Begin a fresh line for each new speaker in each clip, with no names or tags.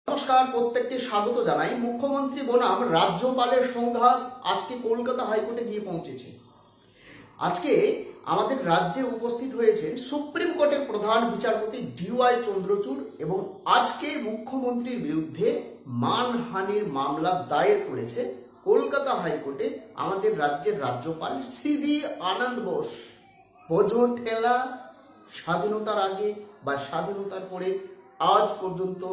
নমস্কার, প্রত্যেককে স্বাগত জানাই। মুখ্যমন্ত্রী বনাম রাজ্যপালের সংঘাত আজকে কলকাতা হাইকোর্টে গিয়ে পৌঁছেছে। আজকে আমাদের রাজ্যে উপস্থিত হয়েছে সুপ্রিম কোর্টের প্রধান বিচারপতি DY চন্দ্রচূড় এবং আজকে মুখ্যমন্ত্রীর বিরুদ্ধে মানহানির মামলা দায়ের করেছে কলকাতা হাইকোর্টে আমাদের রাজ্যের রাজ্যপাল CV আনন্দ বোস। বোঝো ঠেলা, স্বাধীনতার আগে বা স্বাধীনতার পরে আজ পর্যন্ত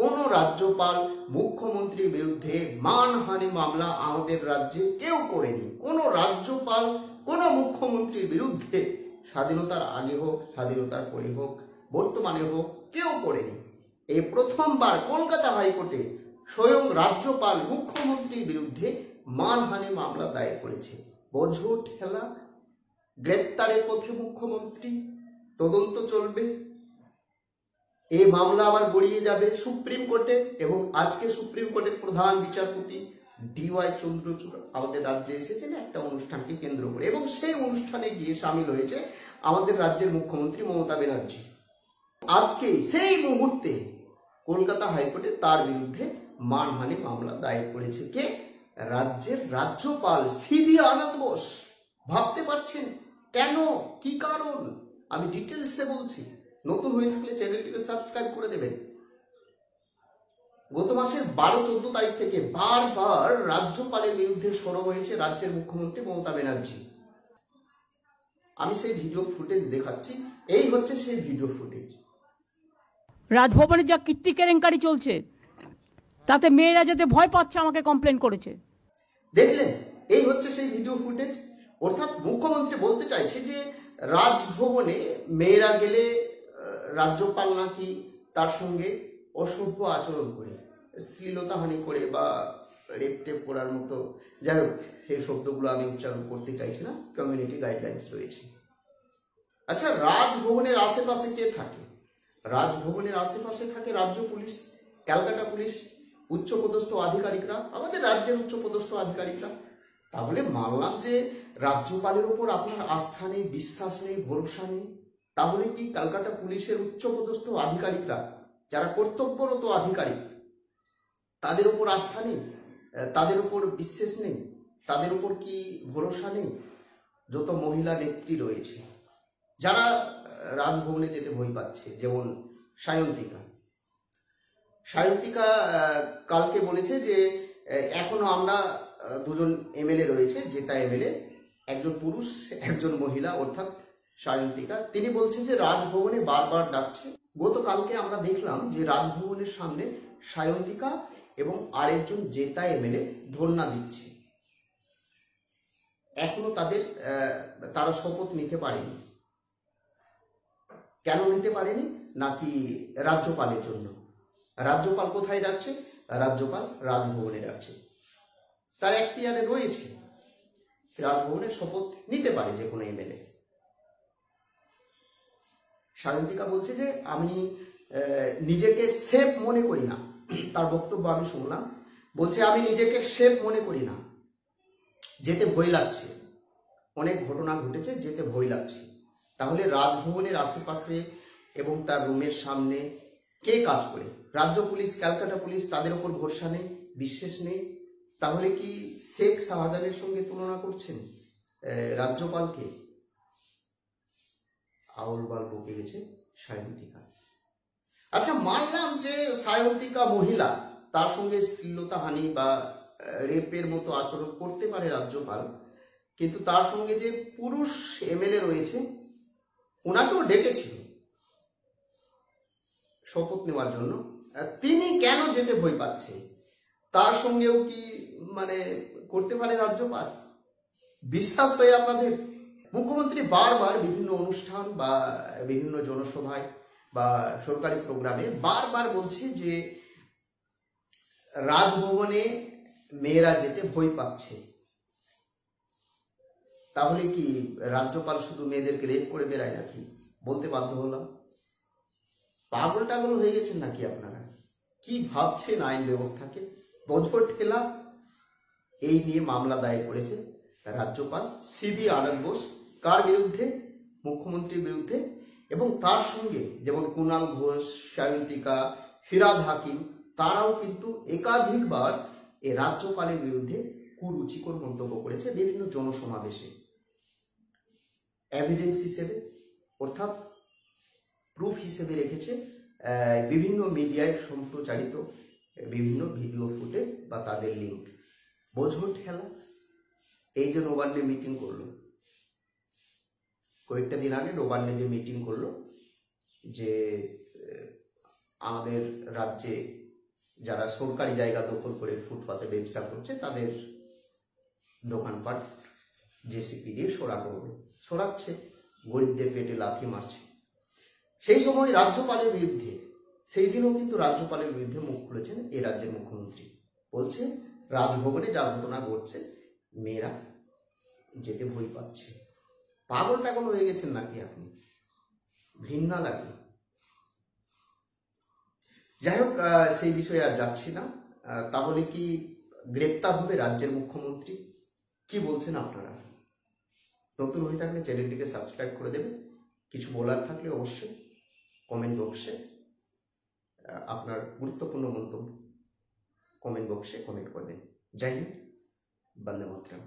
কোন রাজ্যপাল মুখ্যমন্ত্রীর বিরুদ্ধে মানহানি মামলা আমাদের রাজ্যে কেউ করেনি। কোন রাজ্যপাল কোন মুখ্যমন্ত্রীর বিরুদ্ধে স্বাধীনতার আগে হোক, স্বাধীনতার পরে হোক, বর্তমানে হোক, কেউ করেনি। এই প্রথমবার কলকাতা হাইকোর্টে স্বয়ং রাজ্যপাল মুখ্যমন্ত্রীর বিরুদ্ধে মানহানি মামলা দায়ের করেছে। বোঝো ঠেলা, গ্রেপ্তারের পথে মুখ্যমন্ত্রী, তদন্ত চলবে। এই মামলা আবার গড়িয়ে যাবে সুপ্রিম কোর্টে এবং আজকে সুপ্রিম কোর্টের প্রধান বিচারপতি DY চন্দ্রচূড় আমাদের রাজ্যে এসেছেন একটা অনুষ্ঠানকে কেন্দ্র করে এবং সেই অনুষ্ঠানে গিয়ে সামিল হয়েছে আমাদের রাজ্যের মুখ্যমন্ত্রী মমতা ব্যানার্জি। আজকে সেই মুহূর্তে কলকাতা হাইকোর্টে তার বিরুদ্ধে মানহানি মামলা দায়ের করেছে কে? রাজ্যের রাজ্যপাল CV আনন্দ বোস। ভাবতে পারছেন কেন, কি কারণ? আমি ডিটেলসে বলছি। নতুন হয়ে থাকলে চ্যানেলটিকে সাবস্ক্রাইব করে দেবেন। গত মাসের 12-14 তারিখ থেকে বারবার রাজ্যপালের বিরুদ্ধে সরব হয়েছে রাজ্যের মুখ্যমন্ত্রী মমতা ব্যানার্জি। আমি সেই ভিডিও ফুটেজ দেখাচ্ছি। এই হচ্ছে সেই ভিডিও ফুটেজ।
রাজভবনে যা কীর্তি কেলেঙ্কারি চলছে তাতে মেয়েরা যাতে ভয় পাচ্ছে আমাকে কমপ্লেন করেছে।
দেখলেন, এই হচ্ছে সেই ভিডিও ফুটেজ। অর্থাৎ মুখ্যমন্ত্রী বলতে চাইছে যে রাজভবনে মেয়েরা গেলে রাজ্যপাল নাকি তার সঙ্গে অসভ্য আচরণ করে, শ্লীলতাহানি করে বা রেপ টেপ করার মতো, যাই হোক সেই শব্দগুলো আমি উচ্চারণ করতে চাইছি না, কমিউনিটি গাইডলাইন্স রয়েছে। আচ্ছা, রাজভবনের আশেপাশে কে থাকে? রাজভবনের আশেপাশে থাকে রাজ্য পুলিশ, ক্যালকাটা পুলিশ, উচ্চপদস্থ আধিকারিকরা, আমাদের রাজ্যের উচ্চপদস্থ আধিকারিকরা। তাহলে মানলাম যে রাজ্যপালের উপর আপনার আস্থা নেই, বিশ্বাস নেই, ভরসা নেই। তাহলে কি ক্যালকাটা পুলিশের উচ্চপদস্থ আধিকারিকরা যারা কর্তব্যরত আধিকারিক তাদের উপর আস্থা নেই, তাদের উপর বিশ্বাস নেই, তাদের উপর কি ভরসা নেই? যত মহিলা নেত্রী রয়েছে যারা রাজভবনে যেতে ভয় পাচ্ছে, যেমন সায়ন্তিকা কালকে বলেছে যে এখনো আমরা দুজন MLA রয়েছে, জেতা MLA, একজন পুরুষ একজন মহিলা, অর্থাৎ সায়ন্তিকা। তিনি বলছেন যে রাজভবনে বারবার ডাকছে। গতকালকে আমরা দেখলাম যে রাজভবনের সামনে সায়ন্তিকা এবং আরেকজন জেতা MLA ধর্ণা দিচ্ছে। এখনো তারা শপথ নিতে পারেনি। কেন নিতে পারেনি? নাকি রাজ্যপালের জন্য। রাজ্যপাল কোথায় ডাকছে? রাজ্যপাল রাজভবনে ডাকছে। তার এখতিয়ারে রয়েছে, রাজভবনে শপথ নিতে পারে যে কোনো MLA। সায়ন্তিকা বলছে যে আমি নিজেকে সেফ মনে করি না। তার বক্তব্য আমি শুনলাম। বলছে আমি নিজেকে সেফ মনে করি না, যেতে ভয় লাগছে, অনেক ঘটনা ঘটেছে, যেতে ভয় লাগছে। তাহলে রাজভবনের আশেপাশে এবং তার রুমের সামনে কে কাজ করে? রাজ্য পুলিশ, ক্যালকাটা পুলিশ, তাদের উপর ভরসা নেই, বিশ্বাস নেই। তাহলে কি শেখ শাহজাহানের সঙ্গে তুলনা করছেন রাজ্যপালকে? আউলবাল বকে গেছে সায়ন্তিকা। আচ্ছা, মানলাম যে সায়ন্তিকা মহিলা, তার সঙ্গে শ্লীলতাহানি বা রেপের মতো আচরণ করতে পারে রাজ্যপাল, কিন্তু তার সঙ্গে যে পুরুষ MLA রয়েছে ওনাকেও ডেকেছিল শপথ নেওয়ার জন্য। তিনি কেন যেতে ভয় পাচ্ছে? তার সঙ্গেও কি করতে পারে রাজ্যপাল? বিশ্বাস হয় আপনাদের? মুখ্যমন্ত্রী বারবার বিভিন্ন অনুষ্ঠান বা বিভিন্ন জনসভায় বা সরকারি প্রোগ্রামে বারবার বলছে যে রাজভবনে মেয়েরা যেতে ভয় পাচ্ছে। তাহলে কি রাজ্যপাল শুধু মেয়েদেরকে রেপ করে বেড়ায় নাকি? বলতে বাধ্য হলাম। পাগল টাগল হয়ে গেছেন নাকি আপনারা? কি ভাবছেন আইন ব্যবস্থাকে? বোঝো ঠেলা। এই নিয়ে মামলা দায়ের করেছে রাজ্যপাল CV আনন্দ বোস। কার বিরুদ্ধে? মুখ্যমন্ত্রীর বিরুদ্ধে। এবং তার সঙ্গে যেমন কুণাল ঘোষ, সায়ন্তিকা, ফিরাদ হাকিম, তারাও কিন্তু একাধিকবার এই রাজ্যপালের বিরুদ্ধে কুরুচিকর মন্তব্য করেছে বিভিন্ন জনসমাবেশে, এভিডেন্স হিসেবে অর্থাৎ প্রুফ হিসেবে রেখেছে বিভিন্ন মিডিয়ায় সম্প্রচারিত বিভিন্ন ভিডিও ফুটেজ বা তাদের লিঙ্ক। বোঝন ঠেলা। এই যে নবান্নে মিটিং করলো, কয়েকটা দিন আগে নবান্নে যে মিটিং করলো, যে আমাদের রাজ্যে যারা সরকারি জায়গা দখল করে ফুটপাতে ব্যবসা করছে তাদের দোকানপাট জেসিপি দিয়ে সরানো হবে, সরাচ্ছে, গরিবদের পেটে লাথি মারছে। সেই সময় রাজ্যপালের বিরুদ্ধে, সেই দিনও কিন্তু রাজ্যপালের বিরুদ্ধে মুখ খুলেছেন এই রাজ্যের মুখ্যমন্ত্রী। বলছে রাজভবনে যা ঘটনা ঘটছে মেয়েরা যেতে ভয় পাচ্ছে। পাগল টাগল হয়ে গেছেন নাকি আপনি? ঘৃণা লাগে। যাই হোক, সেই বিষয়ে আর যাচ্ছি না। তাহলে কি গ্রেপ্তার হবে রাজ্যের মুখ্যমন্ত্রী? কি বলছেন আপনারা? নতুন হয়ে থাকলে চ্যানেলটিকে সাবস্ক্রাইব করে দেবেন। কিছু বলার থাকলে অবশ্যই কমেন্ট বক্সে আপনার গুরুত্বপূর্ণ মন্তব্য কমেন্ট বক্সে কমেন্ট করবেন। জয় হিন্দ, বন্দে মাতরম।